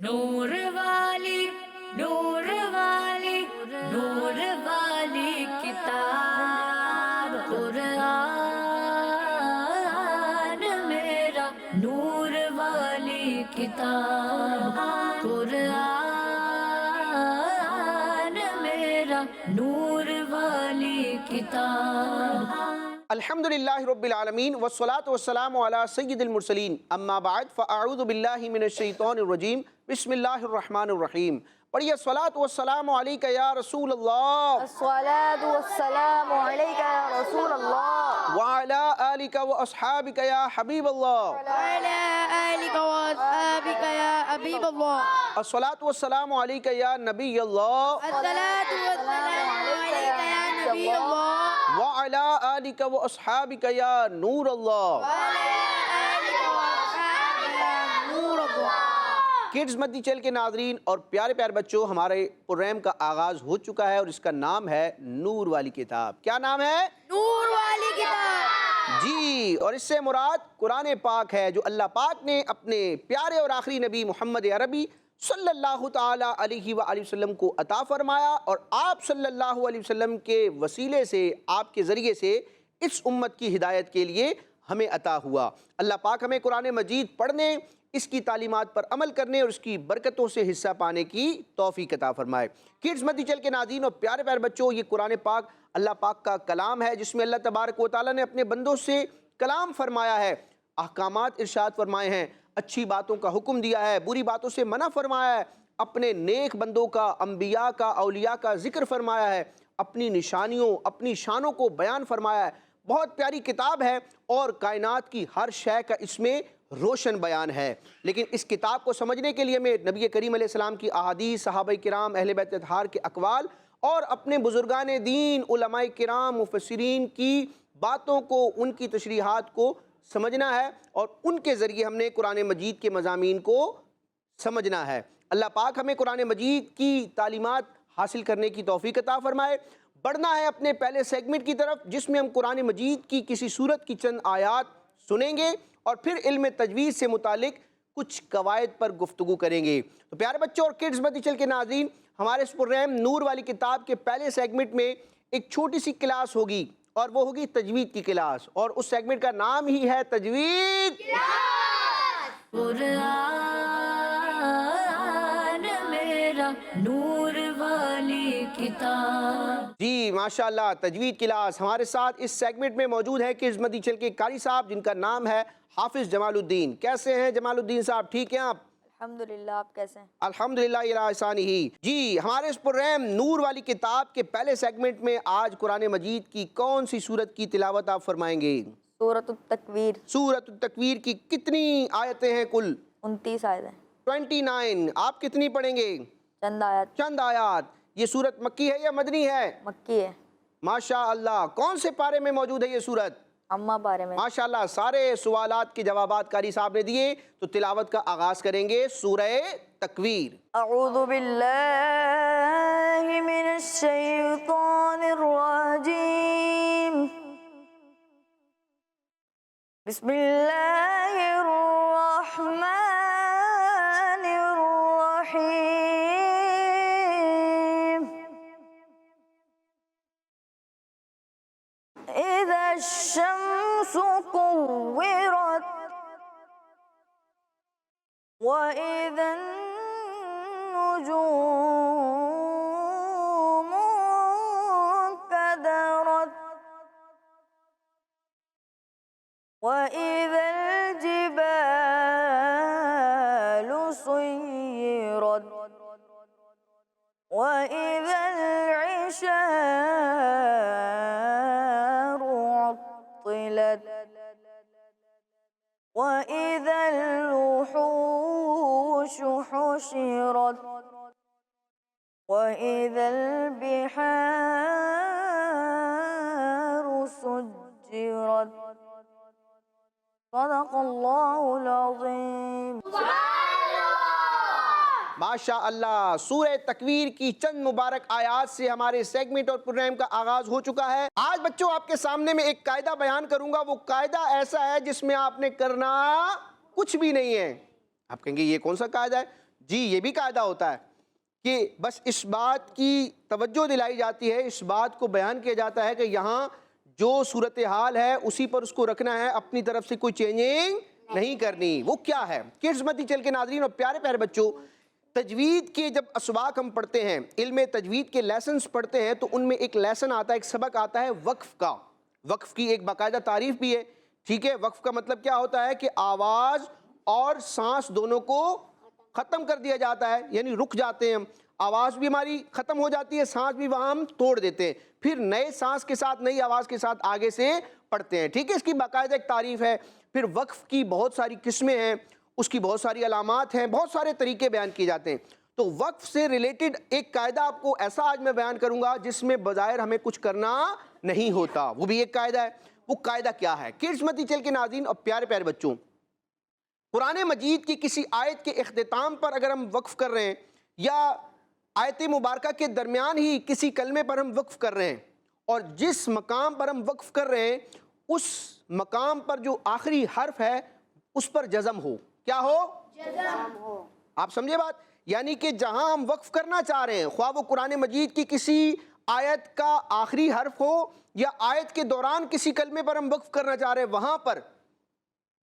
نور والی نور والی نور والی کتاب قرآن میرا نور والی کتاب قرآن میرا نور والی کتاب. الحمدللہ رب العالمین والصلاة والسلام علی سید المرسلین اما بعد فاعوذ باللہ من الشیطان الرجیم بسم اللہ الرحمن الرحیم. پڑھیے الصلاة والسلام علیکہ یا رسول اللہ الصلاة والسلام علیکہ یا رسول اللہ وعلی آلکہ واصحابکہ یا حبیب اللہ وعلی آلکہ واصحابکہ یا حبیب اللہ الصلاة والسلام علیکہ یا نبی اللہ الصلاة والسلام علیکہ یا نبی اللہ وعلی آلکہ واصحابکہ یا نور اللہ وعلی آلکہ واصحابکہ یا نور اللہ. کڈز مدنی چینل کے ناظرین اور پیارے پیارے بچوں، ہمارے پروگرام کا آغاز ہو چکا ہے اور اس کا نام ہے نور والی کتاب. کیا نام ہے؟ نور والی کتاب. جی، اور اس سے مراد قرآن پاک ہے جو اللہ پاک نے اپنے پیارے اور آخری نبی محمد عربی صلی اللہ تعالیٰ علیہ وآلہ وسلم کو عطا فرمایا، اور آپ صلی اللہ علیہ وسلم کے وسیلے سے، آپ کے ذریعے سے اس امت کی ہدایت کے لیے ہمیں عطا ہوا. اللہ پاک ہمیں قرآن مجید پڑھنے، اس کی تعلیمات پر عمل کرنے اور اس کی برکتوں سے حصہ پانے کی توفیق عطا فرمائے. کڈز مدنی چینل کے ناظرین اور پیارے پیارے بچوں، یہ قرآن پاک اللہ پاک کا کلام ہے جس میں اللہ تبارک و تعالیٰ نے اپنے بندوں سے کلام فرمایا ہے، احکامات ارشاد فرمائے ہیں، اچھی باتوں کا حکم دیا ہے، بری باتوں سے منع فرمایا ہے، اپنے نیک بندوں کا، انبیاء کا، اولیاء کا ذکر فرمایا ہے، اپنی نشانیوں، اپنی شانوں کو بیان فرمایا ہے. بہت پیاری کتاب ہے اور کائنات کی ہر شے کا اس میں روشن بیان ہے. لیکن اس کتاب کو سمجھنے کے لیے ہمیں نبی کریم علیہ السلام کی احادیث، صحابہ کرام، اہل بیت اطہار کے اقوال اور اپنے بزرگان دین، علماء کرام، مفسرین کی باتوں کو، ان کی تشریحات کو سمجھنا ہے، اور ان کے ذریعے ہم نے قرآن مجید کے مضامین کو سمجھنا ہے. اللہ پاک ہمیں قرآن مجید کی تعلیمات حاصل کرنے کی توفیق عطا فرمائے. بڑھنا ہے اپنے پہلے سیگمنٹ کی طرف جس میں ہم قرآن مجید کی کسی سورت کی چند آیات سنیں گے اور پھر علم تجوید سے متعلق کچھ قواعد پر گفتگو کریں گے. تو پیارے بچوں اور کڈز مدنی چینل کے ناظرین، ہمارے اس پروگرام نور والی کتاب کے پہلے سیگمنٹ میں ایک چھوٹی سی کلاس ہوگی اور وہ ہوگی تجوید کی کلاس، اور اس سیگمنٹ کا نام ہی ہے تجوید قرآن میرا نور والی کتاب. جی ماشاءاللہ، تجوید کلاس. ہمارے ساتھ اس سیگمنٹ میں موجود ہے کڈز مدنی چینل کے قاری صاحب جن کا نام ہے حافظ جمال الدین. کیسے ہیں جمال الدین صاحب؟ ٹھیک ہیں آپ؟ الحمدللہ. آپ کیسے ہیں؟ الحمدللہ الہ احسانہ ہی. جی، ہمارے اس پروگرام نور والی کتاب کے پہلے سیگمنٹ میں آج قرآن مجید کی کون سی سورت کی تلاوت آپ فرمائیں گے؟ سورۃ التکویر. سورۃ التکویر کی کتنی آیتیں ہیں کل؟ 29 آیتیں. 29. آپ کتنی پڑھیں گے؟ چند آیات. چند آیات. یہ سورت مکی ہے یا مدنی ہے؟ مکی ہے. ماشاءاللہ. کون سے پارے میں موجود ہے یہ سورت؟ اما بارے میں. ماشاءاللہ، سارے سوالات کے جوابات قاری صاحب نے دیے، تو تلاوت کا آغاز کریں گے سورہ تکویر. اعوذ باللہ من الشیطان الرجیم. بسم اللہ الرحمن الرحیم. اذا الشمس كورت وإذا النجوم انكدرت وإذا الجبال سيرت وإذا العشار عطلت وإذا الوحوش حشرت وإذا البحار سجرت. صدق اللہ العظیم. ماشاءاللہ، سورہ تکویر کی چند مبارک آیات سے ہمارے سیگمنٹ اور پروگرام کا آغاز ہو چکا ہے. آج بچوں آپ کے سامنے میں ایک قاعدہ بیان کروں گا. وہ قاعدہ ایسا ہے جس میں آپ نے کرنا کچھ بھی نہیں ہے. آپ کہیں گے یہ کون سا قاعدہ ہے؟ جی یہ بھی قاعدہ ہوتا ہے کہ بس اس بات کی توجہ دلائی جاتی ہے، اس بات کو بیان کیا جاتا ہے کہ یہاں جو صورتحال ہے اسی پر اس کو رکھنا ہے، اپنی طرف سے کوئی چینجنگ نہیں کرنی۔ وہ کیا ہے؟ کڈز مدنی چینل کے ناظرین اور پیارے پیارے بچوں، تجوید کے جب اسباق ہم پڑھتے ہیں، علم تجوید کے لیسنز پڑھتے ہیں، تو ان میں ایک لیسن آتا ہے، ایک سبق آتا ہے وقف کا۔ وقف کی ایک باقاعدہ تعریف بھی ہے، ٹھیک ہے؟ وقف کا مطلب کیا ہوتا ہے کہ آواز اور سانس دونوں کو ختم کر دیا جاتا ہے، یعنی رک جاتے ہیں ہم، آواز بھی ہماری ختم ہو جاتی ہے، سانس بھی وہاں ہم توڑ دیتے ہیں، پھر نئے سانس کے ساتھ نئی آواز کے ساتھ آگے سے پڑھتے ہیں، ٹھیک ہے؟ اس کی باقاعدہ ایک تعریف ہے۔ پھر وقف کی بہت ساری قسمیں ہیں، اس کی بہت ساری علامات ہیں، بہت سارے طریقے بیان کیے جاتے ہیں۔ تو وقف سے ریلیٹڈ ایک قاعدہ آپ کو ایسا آج میں بیان کروں گا جس میں بظاہر ہمیں کچھ کرنا نہیں ہوتا، وہ بھی ایک قاعدہ ہے۔ وہ قاعدہ کیا ہے؟ کڈز مدنی چینل کے ناظرین اور پیارے پیارے بچوں، قرآن مجید کی کسی آیت کے اختتام پر اگر ہم وقف کر رہے ہیں، یا آیت مبارکہ کے درمیان ہی کسی کلمے پر ہم وقف کر رہے ہیں، اور جس مقام پر ہم وقف کر رہے ہیں اس مقام پر جو آخری حرف ہے اس پر جزم ہو، کیا ہو؟ جزم ہو۔ آپ سمجھے بات؟ یعنی کہ جہاں ہم وقف کرنا چاہ رہے ہیں، خواہ وہ قرآن مجید کی کسی آیت کا آخری حرف ہو یا آیت کے دوران کسی کلمے پر ہم وقف کرنا چاہ رہے ہیں، وہاں پر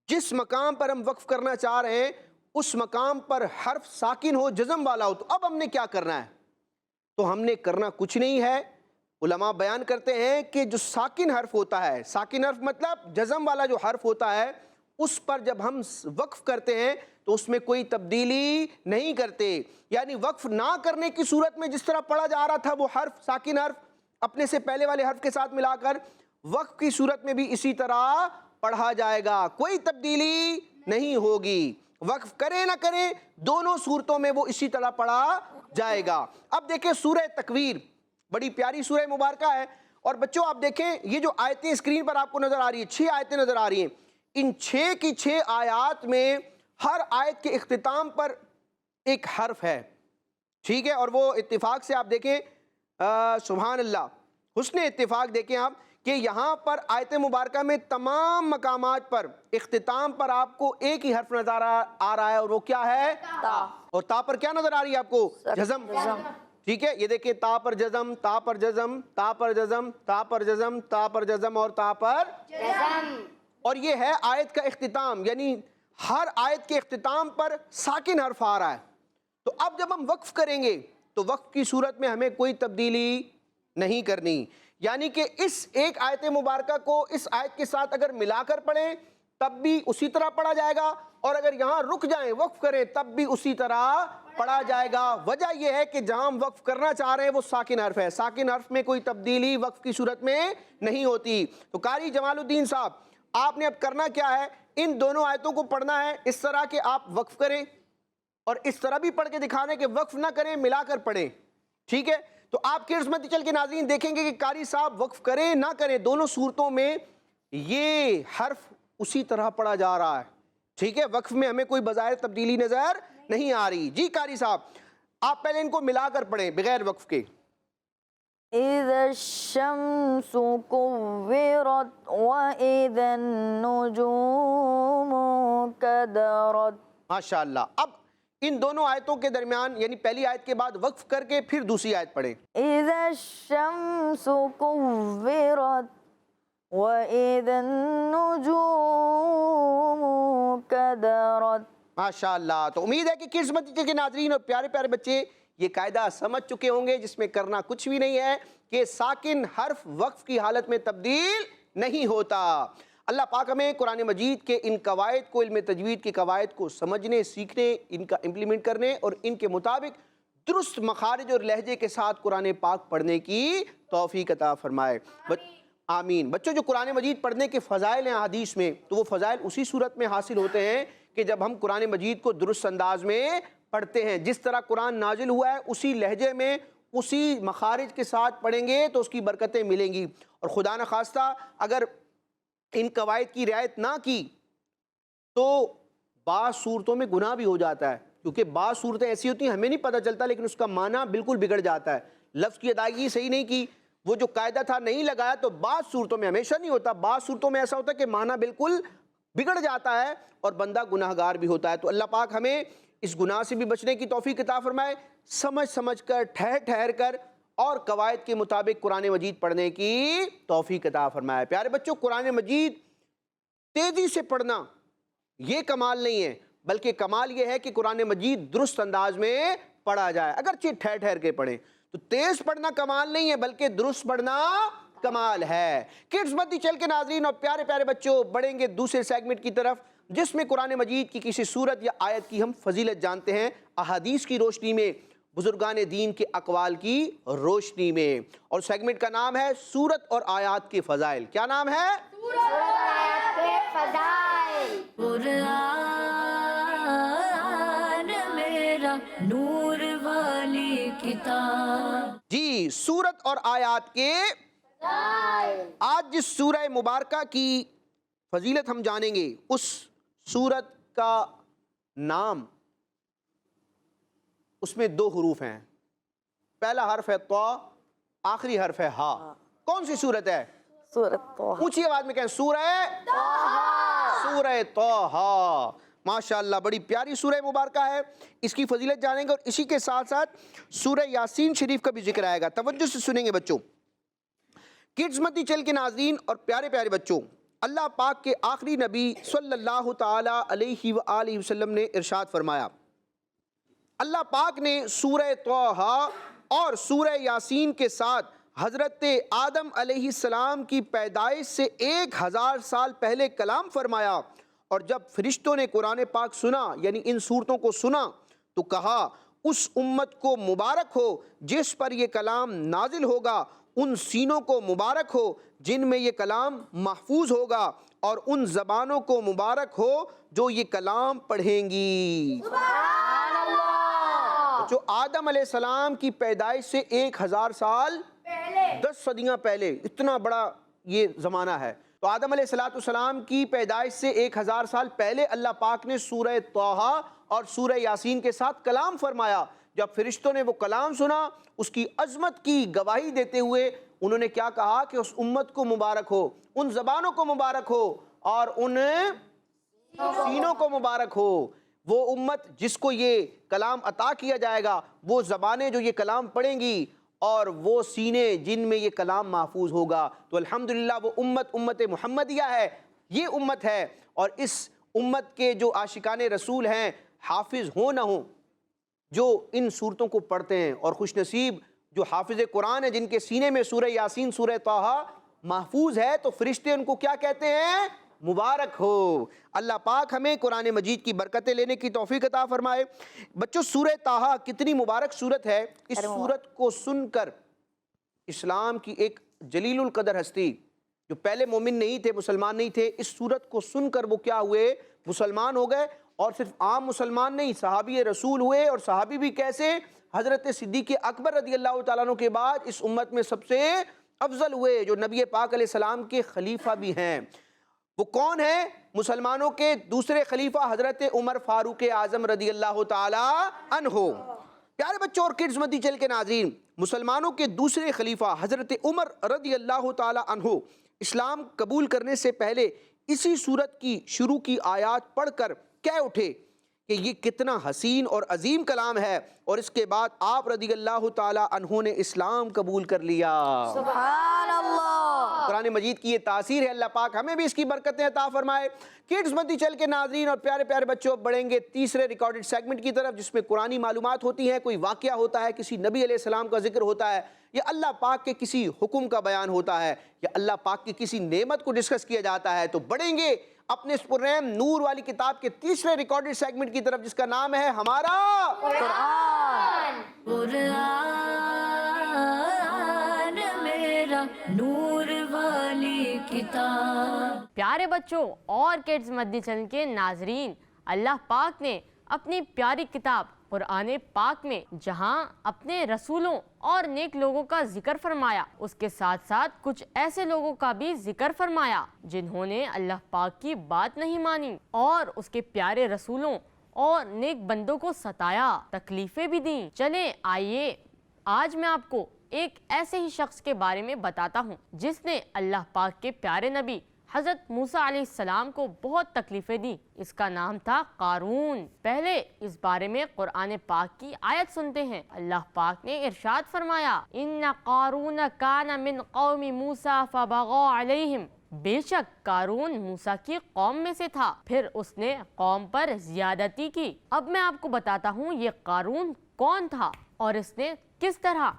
جس مقام پر ہم وقف کرنا چاہ رہے ہیں اس مقام پر حرف ساکن ہو، جزم والا ہو، تو اب ہم نے کیا کرنا ہے؟ تو ہم نے کرنا کچھ نہیں ہے۔ علماء بیان کرتے ہیں کہ جو ساکن حرف ہوتا ہے، ساکن حرف مطلب جزم والا جو حرف ہوتا ہے، اس پر جب ہم وقف کرتے ہیں تو اس میں کوئی تبدیلی نہیں کرتے، یعنی وقف نہ کرنے کی صورت میں جس طرح پڑھا جا رہا تھا وہ حرف ساکن حرف اپنے سے پہلے والے حرف کے ساتھ ملا کر، وقف کی صورت میں بھی اسی طرح پڑھا جائے گا، کوئی تبدیلی نہیں ہوگی۔ وقف کریں نہ کریں دونوں صورتوں میں وہ اسی طرح پڑھا جائے گا۔ اب دیکھیں سورہ تکویر، بڑی پیاری سورہ مبارکہ ہے، اور بچوں آپ دیکھیں یہ جو آیتیں اسکرین پر آپ کو نظر آ رہی ہیں، 6 آیتیں نظر آ رہی ہیں، ان 6 کی 6 آیات میں ہر آیت کے اختتام پر ایک حرف ہے، ٹھیک ہے؟ اور وہ اتفاق سے آپ دیکھیں، سبحان اللہ، حسن اتفاق دیکھیں آپ کہ یہاں پر آیت مبارکہ میں تمام مقامات پر اختتام پر آپ کو ایک ہی حرف نظر آ رہا ہے، اور وہ کیا ہے؟ تا۔ اور تا پر کیا نظر آ رہی ہے آپ کو؟ جزم، ٹھیک ہے؟ یہ دیکھیں تا پر جزم، تا پر جزم، تا پر جزم، تا پر جزم، تا پر جزم اور تا پر جزم، اور یہ ہے آیت کا اختتام، یعنی ہر آیت کے اختتام پر ساکن حرف آ رہا ہے۔ تو اب جب ہم وقف کریں گے تو وقف کی صورت میں ہمیں کوئی تبدیلی نہیں کرنی، یعنی کہ اس ایک آیت مبارکہ کو اس آیت کے ساتھ اگر ملا کر پڑھیں تب بھی اسی طرح پڑھا جائے گا، اور اگر یہاں رک جائیں وقف کریں تب بھی اسی طرح پڑھا جائے گا۔ وجہ یہ ہے کہ جہاں ہم وقف کرنا چاہ رہے ہیں وہ ساکن حرف ہے، ساکن حرف میں کوئی تبدیلی وقف کی صورت میں نہیں ہوتی۔ تو قاری جمال الدین صاحب، آپ نے اب کرنا کیا ہے؟ ان دونوں آیتوں کو پڑھنا ہے اس طرح کہ آپ وقف کریں، اور اس طرح بھی پڑھ کے دکھانا ہے کہ وقف نہ کریں، ملا کر پڑھیں، ٹھیک ہے؟ تو آپ کڈز مدنی چینل کے ناظرین دیکھیں گے کہ قاری صاحب وقف کریں نہ کریں دونوں صورتوں میں یہ حرف اسی طرح پڑھا جا رہا ہے، ٹھیک ہے؟ وقف میں ہمیں کوئی بظاہر تبدیلی نظر نہیں آ رہی۔ جی قاری صاحب آپ پہلے ان کو ملا کر پڑھیں بغیر وقف کے۔ اِذَا الشَّمْسُ كُوِّرَتْ وَإِذَا النُّجُومُ كَدَرَتْ۔ ماشاءاللہ۔ اب ان دونوں آیتوں کے درمیان یعنی پہلی آیت کے بعد وقف کر کے پھر دوسری آیت پڑھیں۔ اِذَا الشَّمْسُ كُوِّرَتْ وَإِذَا النُّجُومُ كَدَرَتْ۔ ماشاءاللہ۔ تو امید ہے کہ کڈز مدنی چینل کے ناظرین اور پیارے پیارے بچے یہ قاعدہ سمجھ چکے ہوں گے، جس میں کرنا کچھ بھی نہیں ہے کہ ساکن حرف وقف کی حالت میں تبدیل نہیں ہوتا۔ اللہ پاک ہمیں قرآن مجید کے ان قواعد کو، علم تجوید کے قواعد کو سمجھنے، سیکھنے، ان کا امپلیمنٹ کرنے اور ان کے مطابق درست مخارج اور لہجے کے ساتھ قرآن پاک پڑھنے کی توفیق عطا فرمائے، آمین۔ بچوں جو قرآن مجید پڑھنے کے فضائل ہیں حدیث میں، تو وہ فضائل اسی صورت میں حاصل ہوتے ہیں کہ جب ہم قرآن مجید کو درست انداز میں پڑھتے ہیں، جس طرح قرآن نازل ہوا ہے اسی لہجے میں اسی مخارج کے ساتھ پڑھیں گے تو اس کی برکتیں ملیں گی، اور خدا نخواستہ اگر ان قواعد کی رعایت نہ کی تو بعض صورتوں میں گناہ بھی ہو جاتا ہے، کیونکہ بعض صورتیں ایسی ہوتی ہیں ہمیں نہیں پتہ چلتا لیکن اس کا معنی بالکل بگڑ جاتا ہے، لفظ کی ادائیگی صحیح نہیں کی، وہ جو قاعدہ تھا نہیں لگایا، تو بعض صورتوں میں، ہمیشہ نہیں ہوتا، بعض صورتوں میں ایسا ہوتا ہے کہ معنی بالکل بگڑ جاتا ہے اور بندہ گناہگار بھی ہوتا ہے۔ تو اللہ پاک ہمیں اس گناہ سے بھی بچنے کی توفیق عطا فرمائے، سمجھ سمجھ کر ٹھہر ٹھہر کر اور قواعد کے مطابق قرآن مجید پڑھنے کی توفیق عطا فرمائے۔ پیارے بچوں، قرآن مجید تیزی سے پڑھنا یہ کمال نہیں ہے، بلکہ کمال یہ ہے کہ قرآن مجید درست انداز میں پڑھا جائے، اگرچہ ٹھہر ٹھہر کے پڑھیں۔ تو تیز پڑھنا کمال نہیں ہے، بلکہ درست پڑھنا کمال ہے۔ کڈز مدی چل کے ناظرین اور پیارے پیارے بچوں، بڑھیں گے دوسرے سیگمنٹ کی طرف، جس میں قرآن مجید کی کسی سورت یا آیت کی ہم فضیلت جانتے ہیں، احادیث کی روشنی میں، بزرگان دین کے اقوال کی روشنی میں۔ اور سیگمنٹ کا نام ہے سورت اور آیات کے فضائل۔ کیا نام ہے؟ قرآن میرا نور والی کتاب۔ جی، سورت اور آیات کے آج جس سورہ مبارکہ کی فضیلت ہم جانیں گے، اس سورت کا نام، اس میں 2 حروف ہیں، پہلا حرف ہے طا، آخری حرف ہے ہا۔ کون سی سورت ہے؟ سورۃ طٰہٰ۔ اونچی آواز میں کہیں، سورہ طٰہٰ۔ ماشاءاللہ، بڑی پیاری سورہ مبارکہ ہے، اس کی فضیلت جانیں گے، اور اسی کے ساتھ ساتھ سورہ یاسین شریف کا بھی ذکر آئے گا۔ توجہ سے سنیں گے بچوں۔ کڈز مدی چل کے ناظرین اور پیارے پیارے بچوں، اللہ پاک کے آخری نبی صلی اللہ تعالی علیہ وآلہ وسلم نے ارشاد فرمایا، اللہ پاک نے سورہ طٰہٰ اور سورہ یاسین کے ساتھ حضرت آدم علیہ السلام کی پیدائش سے 1000 سال پہلے کلام فرمایا، اور جب فرشتوں نے قرآن پاک سنا، یعنی ان صورتوں کو سنا، تو کہا اس امت کو مبارک ہو جس پر یہ کلام نازل ہوگا، ان سینوں کو مبارک ہو جن میں یہ کلام محفوظ ہوگا، اور ان زبانوں کو مبارک ہو جو یہ کلام پڑھیں گی۔ جو آدم علیہ السلام کی پیدائش سے 1000 سال 10 صدیاں پہلے، اتنا بڑا یہ زمانہ ہے، تو آدم علیہ السلام کی پیدائش سے 1000 سال پہلے اللہ پاک نے سورہ طٰہٰ اور سورہ یاسین کے ساتھ کلام فرمایا۔ جب فرشتوں نے وہ کلام سنا، اس کی عظمت کی گواہی دیتے ہوئے انہوں نے کیا کہا کہ اس امت کو مبارک ہو، ان زبانوں کو مبارک ہو، اور ان سینوں کو مبارک ہو۔ وہ امت جس کو یہ کلام عطا کیا جائے گا، وہ زبانیں جو یہ کلام پڑھیں گی، اور وہ سینے جن میں یہ کلام محفوظ ہوگا۔ تو الحمدللہ وہ امت محمدیہ ہے، یہ امت ہے، اور اس امت کے جو عاشقان رسول ہیں، حافظ ہوں نہ ہوں، جو ان صورتوں کو پڑھتے ہیں، اور خوش نصیب جو حافظ قرآن ہیں جن کے سینے میں سورہ یاسین، سورہ طٰہٰ محفوظ ہے، تو فرشتے ان کو کیا کہتے ہیں؟ مبارک ہو۔ اللہ پاک ہمیں قرآن مجید کی برکتیں لینے کی توفیق عطا فرمائے۔ بچوں، سورہ طٰہٰ کتنی مبارک سورت ہے۔ اس سورت کو سن کر اسلام کی ایک جلیل القدر ہستی، جو پہلے مومن نہیں تھے، مسلمان نہیں تھے، اس سورت کو سن کر وہ کیا ہوئے؟ مسلمان ہو گئے، اور صرف عام مسلمان نہیں، صحابی رسول ہوئے، اور صحابی بھی کیسے؟ حضرت صدیق اکبر رضی اللہ تعالیٰ عنہ کے بعد اس امت میں سب سے افضل ہوئے، جو نبی پاک علیہ السلام کے خلیفہ بھی ہیں۔ وہ کون ہیں؟ مسلمانوں کے دوسرے خلیفہ حضرت عمر فاروق اعظم رضی اللہ تعالیٰ عنہ۔ پیارے بچوں اور کڈز مدی چل کے ناظرین، مسلمانوں کے دوسرے خلیفہ حضرت عمر رضی اللہ تعالیٰ عنہ اسلام قبول کرنے سے پہلے اسی سورت کی شروع کی آیات پڑھ کر کہہ اٹھے کہ یہ کتنا حسین اور عظیم کلام ہے، اور اس کے بعد آپ رضی اللہ تعالیٰ عنہ نے اسلام قبول کر لیا۔ سبحان اللہ۔ قرآن مجید کی یہ تاثیر ہے، اللہ پاک ہمیں بھی اس کی برکتیں عطا فرمائے۔ کڈز مدی چل کے ناظرین اور پیارے پیارے بچوں، بڑھیں گے تیسرے ریکارڈڈ سیگمنٹ کی طرف، جس میں قرآنی معلومات ہوتی ہیں، کوئی واقعہ ہوتا ہے، کسی نبی علیہ السلام کا ذکر ہوتا ہے، یا اللہ پاک کے کسی حکم کا بیان ہوتا ہے، یا اللہ پاک کی کسی نعمت کو ڈسکس کیا جاتا ہے۔ تو بڑھیں گے اپنے اس پرنعم نور والی کتاب کے تیسرے ریکارڈڈ سیگمنٹ کی طرف، جس کا نام ہے ہمارا قرآن میرا نور والی کتاب۔ پیارے بچوں اور کڈز مدی چینل کے ناظرین، اللہ پاک نے اپنی پیاری کتاب قرآن پاک میں جہاں اپنے رسولوں اور نیک لوگوں کا ذکر فرمایا، اس کے ساتھ ساتھ کچھ ایسے لوگوں کا بھی ذکر فرمایا جنہوں نے اللہ پاک کی بات نہیں مانی، اور اس کے پیارے رسولوں اور نیک بندوں کو ستایا، تکلیفیں بھی دیں۔ چلیں آئیے آج میں آپ کو ایک ایسے ہی شخص کے بارے میں بتاتا ہوں جس نے اللہ پاک کے پیارے نبی حضرت موسیٰ علیہ السلام کو بہت تکلیفیں دی. اس کا نام تھا قارون. پہلے اس بارے میں قرآن پاک کی آیت سنتے ہیں. اللہ پاک نے ارشاد فرمایا ان قارون کان من قوم موسیٰ فبغى علیہم. بے شک قارون موسیٰ کی قوم میں سے تھا، پھر اس نے قوم پر زیادتی کی. اب میں آپ کو بتاتا ہوں یہ قارون کون تھا اور اس نے کس طرح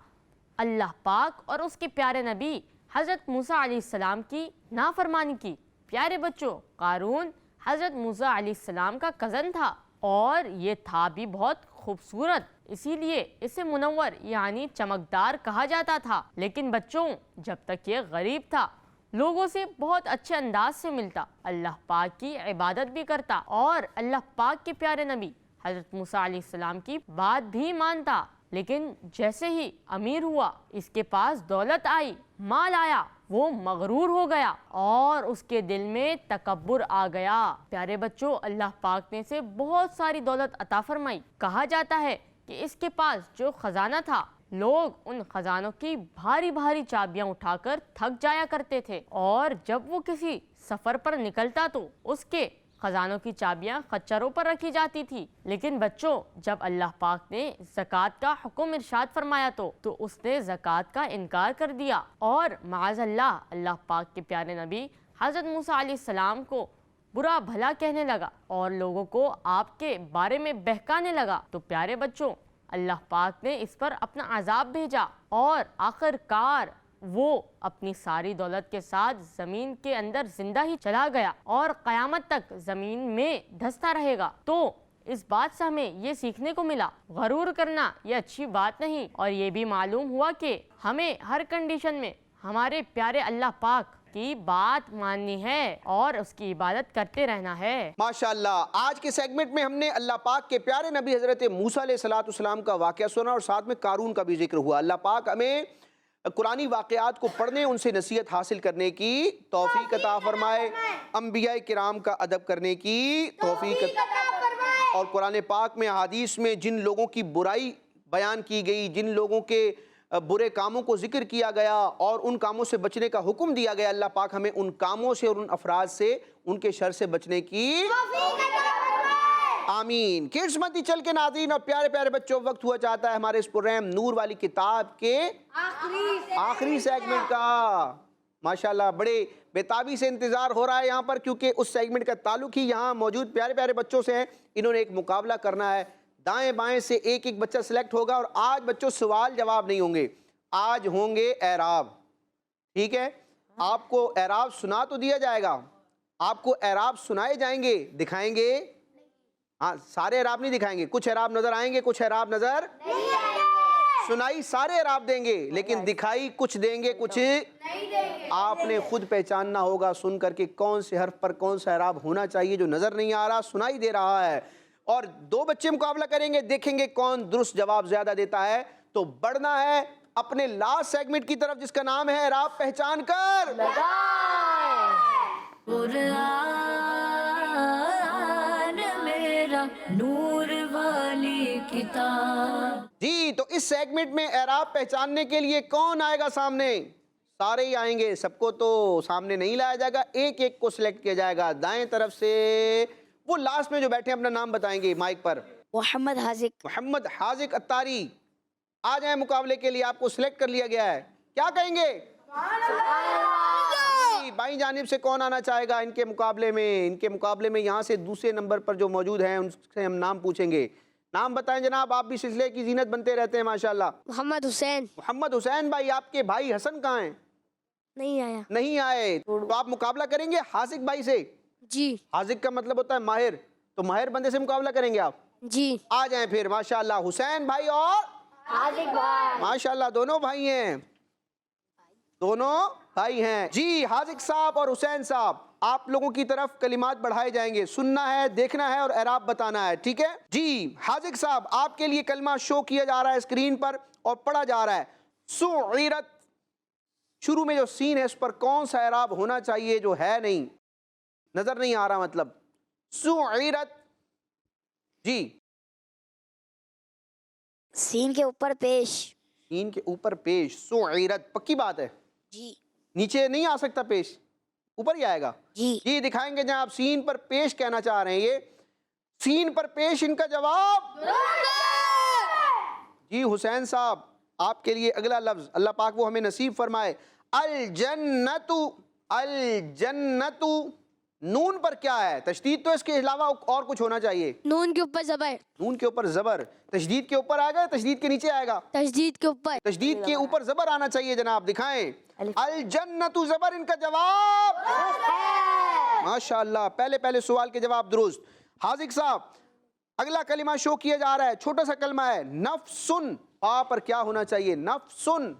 اللہ پاک اور اس کے پیارے نبی حضرت موسیٰ علیہ السلام کی نافرمانی کی. پیارے بچوں، قارون حضرت موسیٰ علیہ السلام کا کزن تھا اور یہ تھا بھی بہت خوبصورت، اسی لیے اسے منور یعنی چمکدار کہا جاتا تھا. لیکن بچوں، جب تک یہ غریب تھا لوگوں سے بہت اچھے انداز سے ملتا، اللہ پاک کی عبادت بھی کرتا اور اللہ پاک کے پیارے نبی حضرت موسیٰ علیہ السلام کی بات بھی مانتا. لیکن جیسے ہی امیر ہوا، اس کے پاس دولت آئی، مال آیا، وہ مغرور ہو گیا اور اس کے دل میں تکبر آ گیا. پیارے بچوں، اللہ پاک نے اسے بہت ساری دولت عطا فرمائی. کہا جاتا ہے کہ اس کے پاس جو خزانہ تھا، لوگ ان خزانوں کی بھاری بھاری چابیاں اٹھا کر تھک جایا کرتے تھے اور جب وہ کسی سفر پر نکلتا تو اس کے خزانوں کی چابیاں خچروں پر رکھی جاتی تھی. لیکن بچوں، جب اللہ پاک نے زکوٰۃ کا حکم ارشاد فرمایا تو اس نے زکوٰۃ کا انکار کر دیا اور معاذ اللہ اللہ پاک کے پیارے نبی حضرت موسیٰ علیہ السلام کو برا بھلا کہنے لگا اور لوگوں کو آپ کے بارے میں بہکانے لگا. تو پیارے بچوں، اللہ پاک نے اس پر اپنا عذاب بھیجا اور آخر کار وہ اپنی ساری دولت کے ساتھ زمین کے اندر زندہ ہی چلا گیا اور قیامت تک زمین میں دھستا رہے گا. تو اس بات سے ہمیں یہ سیکھنے کو ملا، غرور کرنا یہ اچھی بات نہیں، اور یہ بھی معلوم ہوا کہ ہمیں ہر کنڈیشن میں ہمارے پیارے اللہ پاک کی بات ماننی ہے اور اس کی عبادت کرتے رہنا ہے. ماشاءاللہ، آج کے سیگمنٹ میں ہم نے اللہ پاک کے پیارے نبی حضرت موسیٰ علیہ السلام کا واقعہ سنا اور ساتھ میں قارون کا بھی ذکر ہوا. اللہ پاک ہمیں قرآنی واقعات کو پڑھنے، ان سے نصیحت حاصل کرنے کی توفیق عطا فرمائے، انبیاء کرام کا ادب کرنے کی توفیق اور قرآن پاک میں احادیث میں جن لوگوں کی برائی بیان کی گئی، جن لوگوں کے برے کاموں کو ذکر کیا گیا اور ان کاموں سے بچنے کا حکم دیا گیا، اللہ پاک ہمیں ان کاموں سے اور ان افراد سے، ان کے شر سے بچنے کی آمین. کڈز مدی چل کے ناظرین اور پیارے پیارے بچوں، وقت ہوا چاہتا ہے ہمارے اس پروگرام نور والی کتاب کے آخری سیگمنٹ کا. ماشاءاللہ بڑے بےتابی سے انتظار ہو رہا ہے یہاں پر، کیونکہ اس سیگمنٹ کا تعلق ہی یہاں موجود پیارے پیارے بچوں سے ہے. انہوں نے ایک مقابلہ کرنا ہے، دائیں بائیں سے ایک ایک بچہ سلیکٹ ہوگا اور آج بچوں سوال جواب نہیں ہوں گے، آج ہوں گے اعراب. ٹھیک ہے؟ آپ کو اعراب سنا تو دیا جائے گا، آپ کو اعراب سنائے جائیں گے، دکھائیں گے؟ ہاں، سارے اعراب نہیں دکھائیں گے، کچھ اعراب نظر آئیں گے، کچھ اعراب نظر نہیں آئیں گے. سنائی سارے اعراب دیں گے لیکن دکھائی کچھ دیں گے، کچھ نہیں دیں گے. آپ نے خود پہچاننا ہوگا سن کر کے کون سے حرف پر کون سا اعراب ہونا چاہیے جو نظر نہیں آ رہا، سنائی دے رہا ہے. اور دو بچے مقابلہ کریں گے، دیکھیں گے کون درست جواب زیادہ دیتا ہے. تو بڑھنا ہے اپنے لاسٹ سیگمنٹ کی طرف جس کا نام ہے اعراب پہچان کر. قرآن میرا نور والی کتاب. جی، تو اس سیگمنٹ میں اعراب پہچاننے کے لیے کون آئے گا سامنے؟ سارے ہی آئیں گے، سب کو تو سامنے نہیں لایا جائے گا، ایک ایک کو سلیکٹ کیا جائے گا. دائیں طرف سے وہ لاسٹ میں جو بیٹھے اپنا نام بتائیں گے مائک پر. محمد حاذق. محمد حاذق اتاری آ جائیں مقابلے کے لیے، آپ کو سلیکٹ کر لیا گیا ہے. کیا کہیں گے؟ بائیں جانب سے کون آنا چاہے گا ان کے مقابلے میں؟ ان کے مقابلے میں یہاں سے دوسرے نمبر پر جو موجود ہیں ان سے ہم نام پوچھیں گے. نام بتائیں جناب، آپ بھی سلسلے کی زینت بنتے رہتے ہیں ماشاءاللہ. محمد حسین. محمد حسین بھائی، آپ کے بھائی حسن کہاں ہیں؟ نہیں آیا. نہیں آئے. تو آپ مقابلہ کریں گے حاذق بھائی سے. جی. حاذق کا مطلب ہوتا ہے ماہر، تو ماہر بندے سے مقابلہ کریں گے آپ. جی. آ جائیں پھر. ماشاءاللہ حسین بھائی اور حاذق بھائی. ماشاءاللہ دونوں بھائی ہیں، دونوں بھائی ہیں. جی حاذق صاحب اور حسین صاحب، آپ لوگوں کی طرف کلمات بڑھائے جائیں گے، سننا ہے، دیکھنا ہے اور اعراب بتانا ہے. ٹھیک ہے جی. حاذق صاحب، آپ کے لیے کلمہ شو کیا جا رہا ہے اسکرین پر اور پڑھا جا رہا ہے. سعیرت، شروع میں جو سین ہے اس پر کون سا اعراب ہونا چاہیے جو ہے نہیں، نظر نہیں آ رہا مطلب. سعیرت. جی. سین کے اوپر پیش. سین کے اوپر پیش. سعیرت پکی بات ہے؟ جی. نیچے نہیں آ سکتا پیش؟ اوپر ہی آئے گا جی دکھائیں گے جناب سین پر پیش کہنا چاہ رہے ہیں یہ سین پر پیش ان کا جواب جی حسین صاحب آپ کے لیے اگلا لفظ اللہ پاک وہ ہمیں نصیب فرمائے الجنت الجنت نون پر کیا ہے تشدید تو اس کے علاوہ اور کچھ ہونا چاہیے نون کے اوپر زبر نون کے اوپر زبر تشدید کے اوپر آئے گا تشدید کے نیچے آئے گا تشدید کے اوپر تشدید کے اوپر زبر آنا چاہیے جناب دکھائیں الجنت زبر ان کا جواب ماشاءاللہ پہلے سوال کے جواب درست حاذق صاحب اگلا کلمہ شو کیا جا رہا ہے چھوٹا سا کلمہ ہے نفسن پا پر کیا ہونا چاہیے نفسن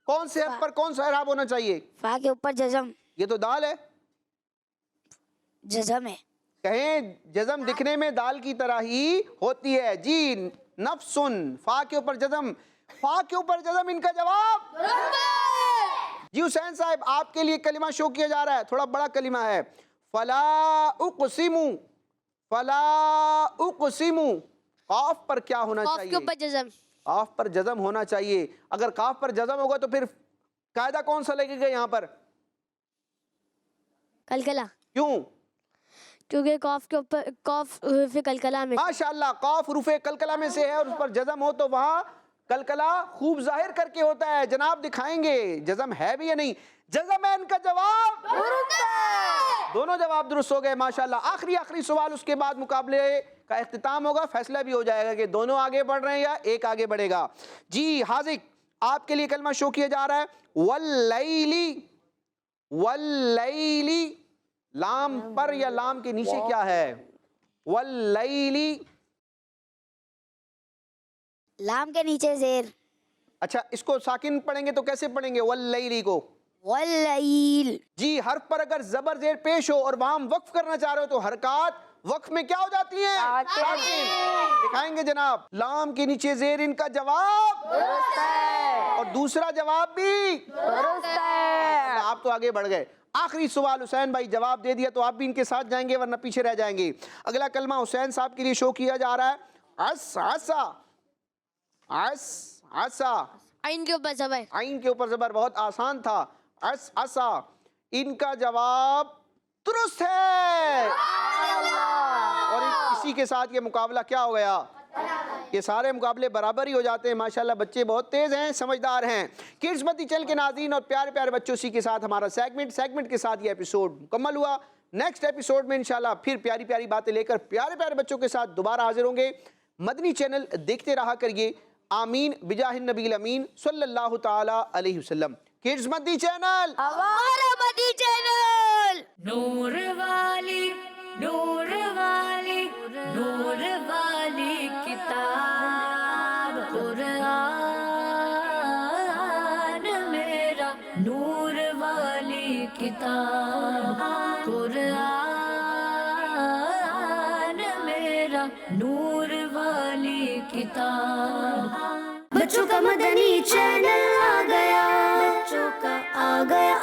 کون سے حرف پر کون سا اعراب ہونا چاہیے فا کے اوپر جزم یہ تو دال ہے جزم ہے کہیں جزم دکھنے میں دال کی طرح ہی ہوتی ہے جی نفسن فا کے اوپر جزم ان کا جواب جی حسین صاحب آپ کے لیے کلمہ شو کیا جا رہا ہے تھوڑا بڑا کلمہ ہے فلا اقسم قاف پر کیا ہونا قاف چاہیے کے اوپر جزم قاف پر جزم ہونا چاہیے اگر قاف پر جزم ہوگا تو پھر قاعدہ کون سا لگے گا یہاں پر کلکلا کیوں کیونکہ قاف کے اوپر قاف حروف کلکلا میں ماشاءاللہ قاف حروف کلکلا میں سے ہے اور اس پر جزم ہو تو وہاں کلکلا خوب ظاہر کر کے ہوتا ہے جناب دکھائیں گے جزم ہے بھی یا نہیں جزم ہے ان کا جواب دونوں جواب درست ہو گئے ماشاءاللہ آخری سوال اس کے بعد مقابلے کا اختتام ہوگا فیصلہ بھی ہو جائے گا کہ دونوں آگے بڑھ رہے ہیں یا ایک آگے بڑھے گا جی حاذق آپ کے لیے کلمہ شو کیا جا رہا ہے واللیلی لام پر یا لام کے نیچے کیا ہے واللیلی لام کے نیچے زیر اچھا اس کو ساکن پڑھیں گے تو کیسے پڑھیں گے واللیلی کو واللیل جی حرف پر اگر زبر زیر پیش ہو اور وہاں ہم وقف کرنا چاہ رہے ہو تو حرکات وقف میں کیا ہو جاتی ہیں ساکن دکھائیں گے جناب لام کے نیچے زیر ان کا جواب اور دوسرا جواب بھی آپ تو آگے بڑھ گئے آخری سوال حسین بھائی جواب دے دیا تو آپ بھی ان کے ساتھ جائیں گے ورنہ پیچھے رہ جائیں گے اگلا کلمہ حسین صاحب کے لیے شو کیا جا رہا ہے عصا عین کے اوپر زبر عین کے اوپر زبر بہت آسان تھا عصا ان کا جواب درست ہے اور اسی کے ساتھ یہ مقابلہ کیا ہو گیا یہ سارے مقابلے برابر ہی ہو جاتے ہیں ماشاءاللہ بچے بہت تیز ہیں سمجھدار ہیں کڈز مدنی چینل کے ناظرین اور پیارے پیارے بچوں اسی کے ساتھ ہمارا سیگمنٹ کے ساتھ یہ ایپیسوڈ مکمل ہوا نیکسٹ ایپیسوڈ میں انشاءاللہ پھر پیاری پیاری باتیں لے کر پیارے پیارے بچوں کے ساتھ دوبارہ حاضر ہوں گے مدنی چینل دیکھتے رہا کریے آمین بجاہ النبی الامین صلی اللہ تعالی علیہ وسلم کڈز مدنی چینل ہمارا مدنی چینل نور والی نور والی نور والی کتاب قرآن میرا نور والی کتاب قرآن میرا نور والی کتاب بچوں کا مدنی چینل آ گیا بچوں کا آ گیا